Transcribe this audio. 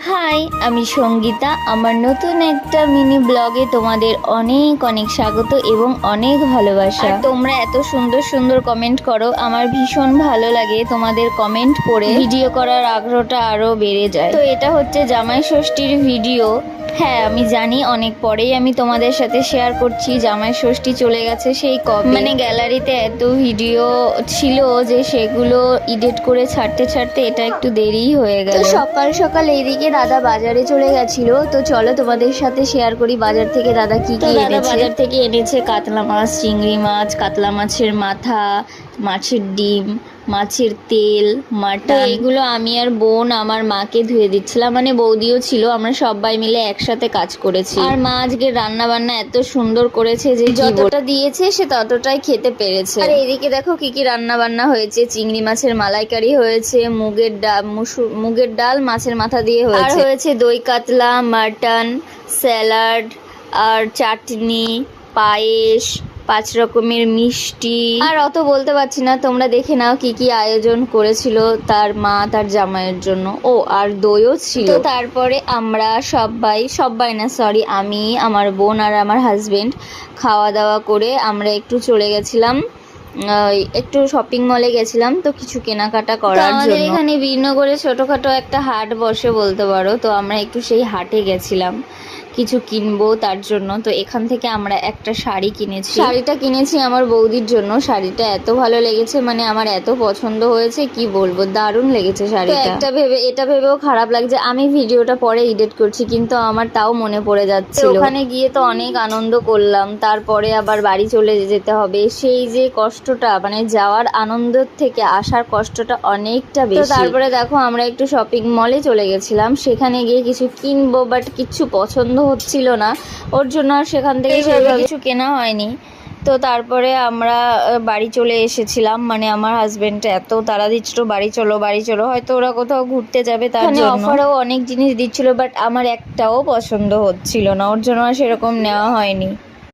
High, আমি সঙ্গীতা। আমার নতুন একটা মিনি ব্লগে তোমাদের অনেক অনেক স্বাগত এবং অনেক ভালোবাসা। আর তোমরা এত সুন্দর সুন্দর কমেন্ট করো, আমার ভীষণ ভালো লাগে। তোমাদের কমেন্ট পড়ে ভিডিও করার আগ্রহটা আরো বেড়ে যায়। তো এটা হচ্ছে জামাই ষষ্ঠীর ভিডিও। হ্যাঁ, আমি জানি অনেক পরেই আমি তোমাদের সাথে শেয়ার করছি। জামাই ষষ্ঠী চলে গেছে সেই কবে, মানে গ্যালারিতে এত ভিডিও ছিল যে সেগুলো এডিট করে ছাড়তে ছাড়তে এটা একটু দেরি হয়ে গেল। তো সকাল সকাল এইদিকে দাদা বাজারে চলে গেছিল। তো চলো তোমাদের সাথে শেয়ার করি বাজার থেকে দাদা কি কি এনেছে। বাজার থেকে এনেছে কাতলা মাছ, চিংড়ি মাছ, কাতলা মাছের মাথা, মাছের ডিম, মাছের তেল, মাটন। এগুলো আমি আর বোন আমার মাকে ধুয়ে দিচ্ছিলাম, মানে বৌদিও ছিল, আমরা সবাই মিলে একসাথে কাজ করেছি। আর মা আজকে রান্না বান্না এত সুন্দর করেছে যে যতটা দিয়েছে সে ততটাই খেতে পেরেছে। আর এইদিকে দেখো কি কি রান্না বান্না হয়েছে। চিংড়ি মাছের মালাইকারি হয়েছে, মুগের ডাল মাছের মাথা দিয়ে হয়েছে, আর হয়েছে দই কাতলা, মাটন, স্যালাড, আর চাটনি, পায়েস, 5 রকমের মিষ্টি। আর অত বলতে পারছি না, তোমরা দেখে নাও কি কি আয়োজন করেছিল তার মা তার জামাইয়ের জন্য। ও আর দইও ছিল। তো তারপরে আমরা সবাই না সরি, আমি, আমার বোন আর আমার হাজবেন্ড খাওয়া দাওয়া করে আমরা একটু চলে গেছিলাম, একটু শপিং মলে গেছিলাম তো কিছু কেনাকাটা করার জন্য। আমাদের এখানে বীরনগরে ছোটখাটো একটা হাট বসে বলতে পারো। তো আমরা একটু সেই হাটে গেছিলাম কিছু কিনবো তার জন্য। তো এখান থেকে আমরা একটা শাড়ি কিনেছি। শাড়িটা কিনেছি আমার বৌদির জন্য। শাড়িটা এত ভালো লেগেছে, মানে আমার এত পছন্দ হয়েছে কি বলবো, দারুণ লেগেছে শাড়িটা। এটা ভেবেও খারাপ লাগছে, আমি ভিডিওটা পরে এডিট করছি কিন্তু আমার তাও মনে পড়ে যাচ্ছে। ওখানে গিয়ে তো অনেক আনন্দ করলাম, তারপরে আবার বাড়ি চলে যেতে হবে। সেই যে কষ্টটা, মানে যাওয়ার আনন্দ থেকে আসার কষ্টটা অনেকটা বেশি। তারপরে দেখো আমরা একটু শপিং মলে চলে গেছিলাম, সেখানে গিয়ে কিছু কিনবো বাট কিছু পছন্দ হচ্ছিল না, ওর জন্য আর সেখান থেকে কিছু কেনা হয়নি। তো তারপরে আমরা বাড়ি চলে এসেছিলাম, মানে আমার হাজবেন্ড এত তাড়া দিচ্ছিল বাড়ি চলো বাড়ি চলো, হয়তো ওরা কোথাও ঘুরতে যাবে তার জন্য। অফারও অনেক জিনিস দিচ্ছিল বাট আমার একটাও পছন্দ হচ্ছিল না, ওর জন্য আর সেরকম নেওয়া হয়নি।